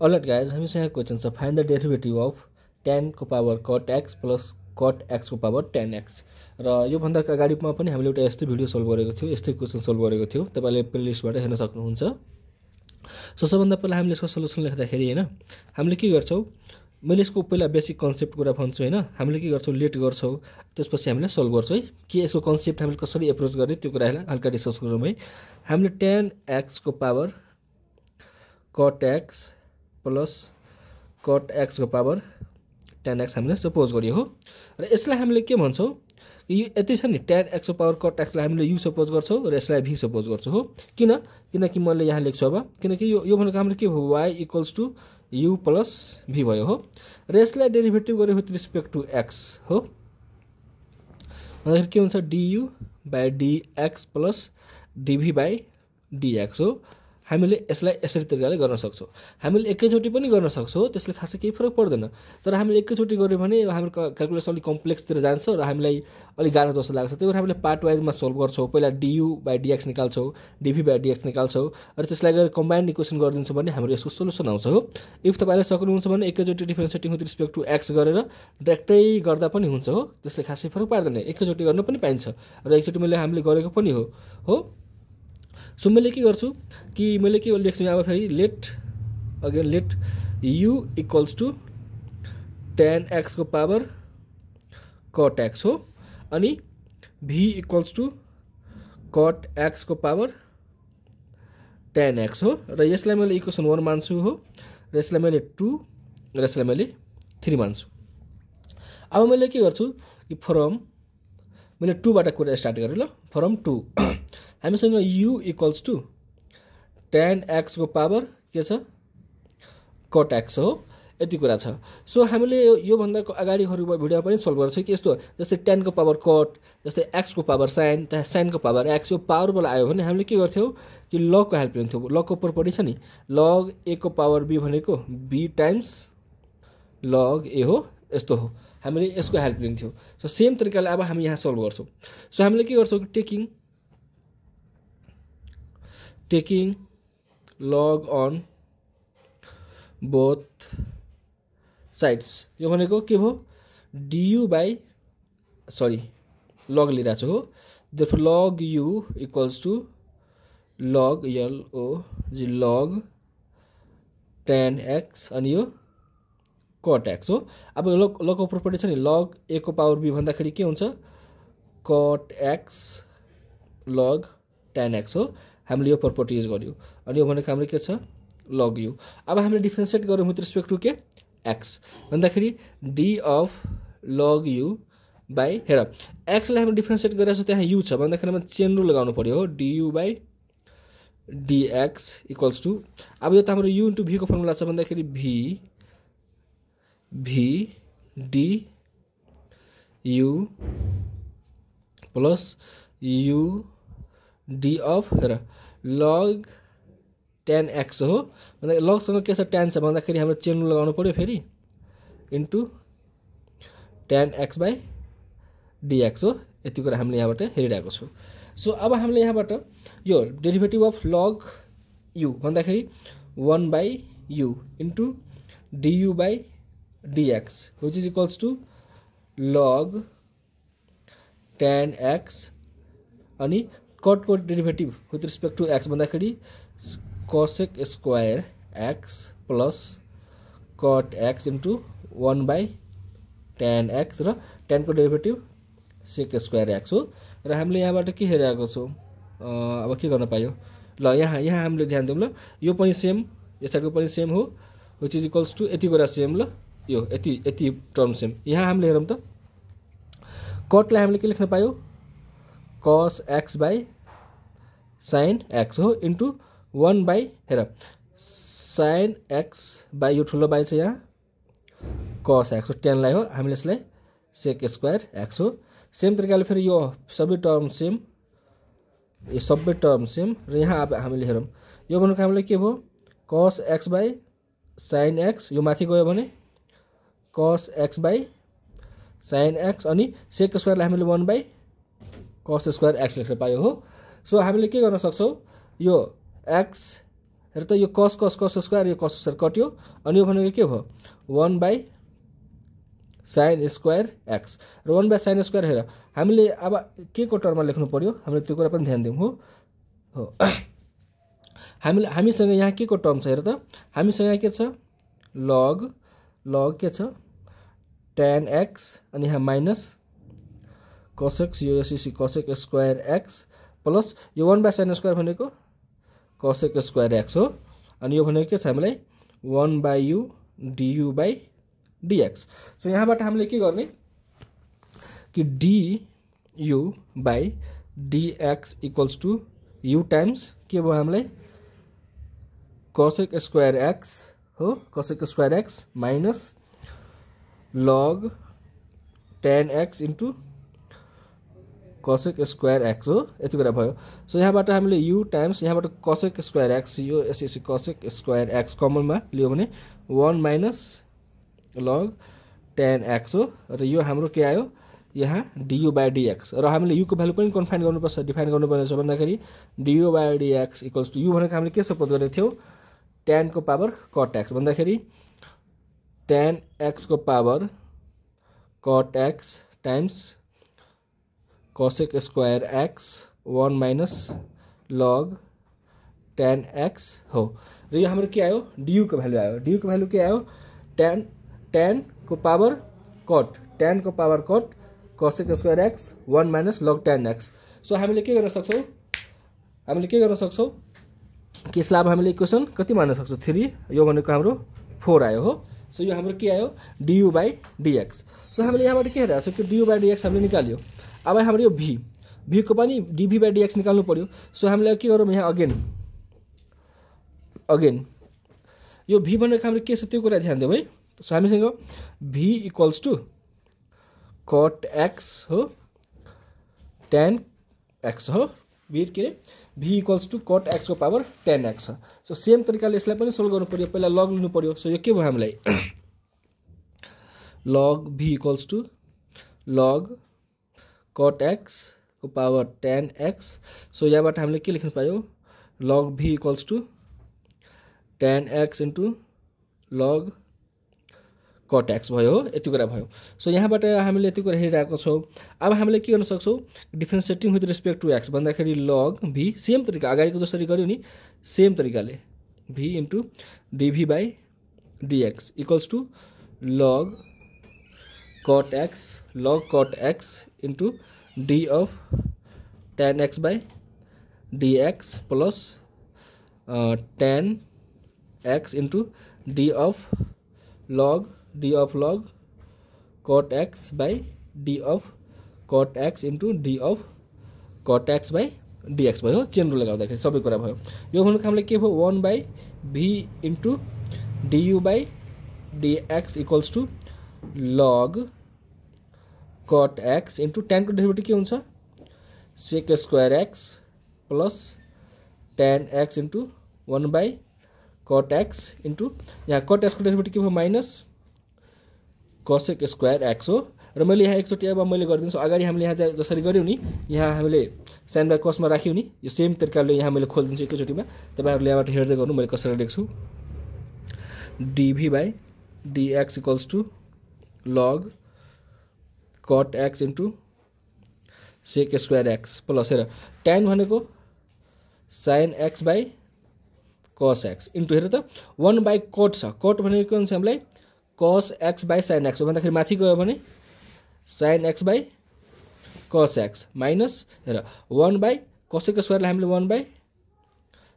All right guys हामीसँग यहाँ question छ find the derivative of tan को power cot x plus cot x को पावर tan x र योभन्दा अगाडिमा पनि हामीले एउटा यस्तै भिडियो सल्भ गरेको थियौँ, यस्तै क्वेसन सल्भ गरेको थियौँ। तपाईले प्लेलिस्टबाट हेर्न सक्नुहुन्छ। सो सबभन्दा पहिला हामीले यसको सल्युसन लेख्दाखेरि हैन हामीले के गर्छौं, मैले यसको पहिला बेसिक कन्सेप्ट कुरा भन्छु हैन, हामीले के गर्छौं लेट गर्छौं, त्यसपछि हामीले सल्भ गर्छौं है। के यसको कन्सेप्ट हामीले कसरी एप्रोच गर्ने त्यो कुरालाई हल्का डिस्कस गरौँ है। हामीले tan x को power cot x plus cot x को पावर tan x हामीले सपोज गरियो हो र यसलाई हामीले के भन्छौं, यो यति छ नि tan x को पावर cot x लाई हामीले u सपोज गर्छौं र यसलाई v सपोज गर्छौं हो। किनकि मैले यहाँ लेख्छु अब, किनकि यो भनेको हाम्रो के हो, y equals to u plus v भयो हो र यसलाई डेरिभेटिभ गरे विथ रिस्पेक्ट टु x हो। मतलब के हुन्छ du by dx plus dv by dx हो। हामीले यसलाई यसरी तरिकाले गर्न सक्छौं। हामीले एकैचोटी पनि गर्न सक्छौं, त्यसले खासै केही फरक पर्दैन। तर हामीले एकैचोटी गर्यो भने हाम्रो क्याल्कुलेसन अलि कम्प्लेक्स तिर जान्छ र हामीलाई अलि गाह्रो जस्तो लाग्छ। त्यही भएर हामीले पार्ट वाइजमा सल्भ गर्छौं। पहिला du बाइ dx निकाल्छौं, dv बाइ dx निकाल्छौं र त्यसलाई गएर कम्बाइन्ड इक्वेसन गरिदिन्छौं भने हाम्रो यसको सल्युसन आउँछ हो। इफ तपाईले सक्नुहुन्छ भने एकैचोटी डिफरेन्सिएटिङ विथ रिस्पेक्ट टु x गरेर डाइरेक्टै गर्दा पनि हुन्छ हो। त्यसले खासै फरक पार्दैन, एकैचोटी गर्न पनि पाइन्छ र एकचोटी हामीले गरेको पनि हो। सो मैले के गर्छु कि मैले के लेख्छु अब फेरि let u equals to tan x को पावर cot x हो अनि v equals to cot x को पावर tan x हो र यसलाई मैले इक्वेसन 1 मान्छु हो र यसलाई मैले 2 र यसलाई मैले 3 मान्छु। अब मैले के गर्छु कि फ्रम मैले 2 बाट कुरा स्टार्ट गरे ल। फ्रम 2 हामीसँग u equals to tan x को पावर के छ cot x हो, यति कुरा छ। सो हामीले यो भन्दा अगाडिहरु भिडियोमा पनि सल्भ गर्छौं कि यस्तो जस्तै tan को पावर cot, जस्तै x को पावर sin, sin को पावर x, यो पावरबल आयो भने हामीले के गर्थ्यौं कि log को हेल्प लिन्थ्यौं। log को प्रपर्टी छ नि, log a को पावर b भनेको b टाइम्स log a हो, यस्तो हो। हामीले यसको हेल्प लिन्थ्यौं। सो सेम तरिकाले अब हामी यहाँ सल्भ गर्छौं। सो हामीले के गर्छौं कि taking log on both sides, यो भनेको के भयो du बाइ log लिइराछु हो। therefore log u equals to log log tan x अनि यो cot x हो। अब log को प्रपर्टी छ नि, log a को पावर b भन्दाखेरि के हुन्छ cot x log tan x हो। हामीले यो प्रपर्टी युज गर्यौ अनि यो भनेको हाम्रो के छ log u। अब हामीले डिफरेन्शिएट गरौँ विथ रिस्पेक्ट टु के x भन्दाखेरि d of log u by हेर x लाई हामीले डिफरेन्शिएट गरेछ त्यहाँ u छ भन्दाखेरि हामी चेन रुल लगाउनु पर्यो हो। du by dx equals to, अब यो त हाम्रो u इन्टु v को फर्मुला छ भन्दाखेरि v d u plus u d of हेर log tan x हो। मतलब log सँग के छ tan छ भन्दाखेरि हाम्रो चेन रुल लगाउनु पर्यो फेरि into tan x by dx हो। यति कुरा हामीले यहाँबाट हेरिरहेको छौं। सो अब हामीले यहाँबाट यो डेरिभेटिभ अफ log u भन्दाखेरि 1 by u into du by dx which is equals to log tan x अनि cot को derivative with respect to x भन्दाखेरि cosec square x plus cot x into 1 by tan x र tan को derivative sec square x हो। र हामीले यहाँबाट के हेरेको छौं, अब के गर्न पायो ल, यहाँ हामीले ध्यान दिउँ ल, यो पनि सेम, यो साइडको पनि सेम हो which is equals to यति कुरा सेम ल, यो यति टर्म सेम। यहाँ हामीले हेरौँ त cot लाई हामीले के लेख्न पायो cos x by sin x हो इन्टु 1 बाइ हेर sin x बाइ यो ठुलो बाइ छ यहाँ cos x हो, tan लाई हो हामीले यसलाई sec स्क्वायर x हो। सेम तरिकाले फेरि यो सबै टर्म सेम र यहाँ अब हामीले हेरौँ यो भनेको हामीले के भयो cos x by sin x, यो माथि गयो भने cos x by sin x अनि sec स्क्वायर लाई हामीले 1 बाइ cos स्क्वायर x लेख्न पायो हो। सो हामीले के गर्न सक्छौं, यो x हेर त यो कस कस कस स्क्वायर यो कस स्क्वायर कट्यो अनि यो भनेको के भयो 1/sin² x र 1/sin² हेर हामीले अब के को टर्ममा लेख्नु पर्यो हामीले त्यो कुरा पनि ध्यान दिउँ हो हामीसँग यहाँ के को टर्म छ हेर त हामीसँग यहाँ के छ log के छ tan x अनि यहाँ माइनस cos x यो यसरी cos x² x प्लस यो 1/sin² भनेको cos x² x हो अनि यो भनेको के छ हामीलाई 1/u du/dx सो यहाँबाट हामीले के गर्ने कि du/dx equals to u times के भयो हामीलाई cos x² x हो cos x² x minus log tan x into cos x² x हो यति कुरा भयो सो यहाँबाट हामीले u टाइम्स यहाँबाट cos x² x यो यसरी cos x² x कमनमा लियो भने 1 माइनस log tan x हो र यो हाम्रो के आयो यहाँ du/dx र हामीले u को भ्यालु पनि कन्फाइन गर्नुपर्छ डिफाइन गर्नुपर्ने छ भन्दाखेरि du/dx इक्वल्स टु u भनेको हामीले के सपोज गरेको थियौ tan को पावर cot x भन्दाखेरि tan x को power cot x times cos x² x 1 minus log tan x हो र यो हाम्रो के आयो du को भ्यालु आयो du को भ्यालु के आयो tan को power cot cos x² x 1 minus log tan x so हामीले के गर्न सक्छौं कि यसलाई अब हामीले इक्वेसन कति मान्न सक्छौं 3 यो भनेको हाम्रो 4 आयो हो सो यो हाम्रो के आयो du/dx सो हामीले यहाँबाट के हेरेको छ कि du/dx हामीले निकाल्यो अब हाम्रो यो v को पनि dv/dx निकाल्नु पर्यो सो हामीले के गरौँ यहाँ अगेन यो v भनेको हामीले के छ त्यो कुरा ध्यान दिउँ है सो हामीसँग v equals to cot x हो tan x हो v equals to cot x को power tan x so same तरिकाले यसलाई पनि सोल्भ गर्नु पर्यो पहिला log लिनु पर्यो सो यो के भयो हामीलाई log v equals to log cot x को पावर tan x सो यहाँबाट हामीले के लेख्न पायो log v equals to tan x into log cot x भयो यति कुरा भयो सो यहाँबाट हामीले यति कुरा हेरिरहेको छौं अब हामीले के गर्न सक्छौं differentiating with respect to x भन्दाखेरि log v सेम तरिका अगाडिको जसरी गर्यो नि सेम तरिकाले v into dv/dx equals to log cot x into d of tan x/dx plus tan x into d of log cot x/d of cot x into d of cot x/dx भयो chain rule लगाउँदाखेरि सबै कुरा भयो यो भनेको हामीले के भयो 1/v into du/dx equals to log cot x into tan को डेरिभेटिभ के हुन्छ sec² x plus tan x into 1/cot x into यहाँ cot x को डेरिभेटिभ के भयो माइनस cos x² x हो र मैले यहाँ एकचोटी अब मैले गरिदिन्छु अगाडि हामीले यहाँ जसरी गर्यौ नि यहाँ हामीले sin बाइ cos मा राख्यौ नि यो सेम तरिकाले यहाँ मैले खोल्दिन्छु एकचोटीमा तपाईहरुले यहाँबाट हेर्दै गर्नु मैले कसरी लेख्छु dv/dx equals to log cot x into sec² x plus हेर tan भनेको sin x/cos x इन्टु हेर त 1/cot छ cot भनेको के हुन्छ हामीलाई cos x/sin x भन्दाखेरि माथि गयो भने sin x/cos x माइनस हेर 1/cos x² लाई हामीले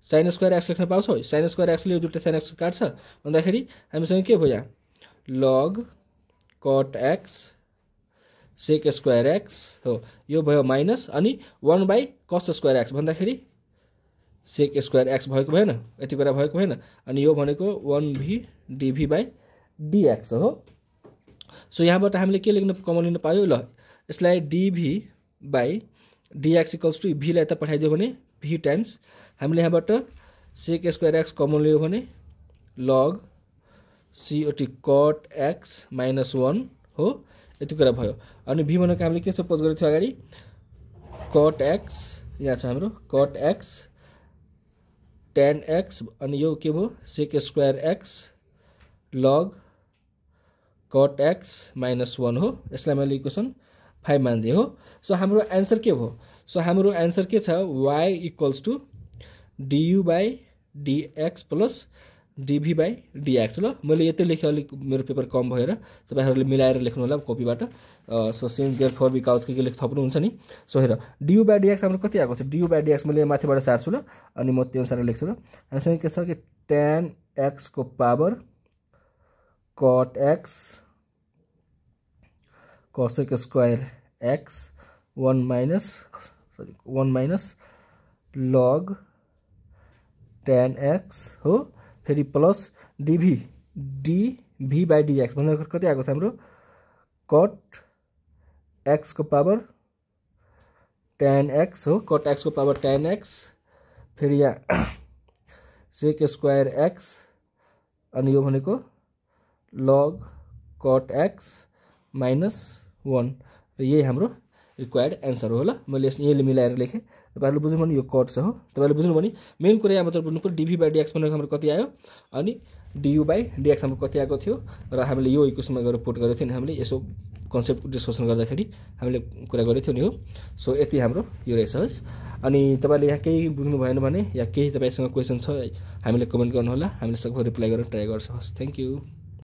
1/sin² x लेख्न पाउँछौ sin² x ले यो दुईटा sin x काट्छ भन्दाखेरि हामीसँग के भयो यहाँ log cot x sec² x हो यो भयो माइनस अनि 1/cos² x भन्दाखेरि sec² x भएको भएन यति कुरा भएको भएन अनि यो भनेको 1v dv/dx हो सो यहाँबाट हामीले के लेख्न कमन लिन पायो ल यसलाई dv/dx इक्वल्स टु v लाई यता पठाइदियो भने v टाइम्स हामीले यहाँबाट sec² x कमन लियो भने log cot x - 1 हो यति कुरा भयो अनि v भनेको हामीले के सपोज गरेको थियो अगाडि cot x यहाँ छ हाम्रो cot x tan x अनि यो के भयो sec square x log cot x minus 1 हो। यसलाई मैले इक्वेसन 5 मान्दै हो। सो हाम्रो आन्सर के भयो? सो हाम्रो आन्सर के छ? y equals to du by dx plus dv by dx। ल मैले यतै लेखेँ, अलिक मेरो पेपर कम भएर तपाईहरुले मिलाएर लेख्नु होला कपीबाट। So since therefore because के लेख थप्नु हुन्छ नि। सो हेर du by dx हाम्रो कति आएको छ? du by dx मैले माथिबाट सार्छु ल, अनि म त्यो अनुसार लेख्छु ल। हामीसँग के छ कि tan x को power cot x cosec square x 1 minus log tan x हो, फेरि प्लस dv by dx भन्दा कति आएको छ हाम्रो? cot x को पावर tan x हो, cot x को पावर tan x, फेरि यहाँ sec स्क्वायर x अनि यो भनेको log cot x minus 1 र यही हाम्रो रिक्वायर्ड एन्सर हो। ल मैले यहीले मिलाएर लेखेँ। तपाईहरुले बुझ्नु भने यो कट छ हो। तपाईहरुले बुझ्नु भने मेन कुरा यहाँ मतलब बुझ्नु पर्यो dv by dx भनेको हाम्रो कति आयो अनि du by dx हाम्रो कति आएको थियो र हामीले यो इक्वेसनमा गएर पुट गरेको थियो नि। हामीले यसो कन्सेप्ट डिस्कसन गर्दाखेरि हामीले कुरा गरेको थियो नि हो। सो यति हाम्रो यो रहेछ। अनि तपाईले यहाँ केही बुझ्नु भएन भने या केही तपाईसँग क्वेशन छ हामीले कमेन्ट गर्नु होला, हामीले सबैको रिप्लाई गर्न ट्राई गर्छौँ। Thank you.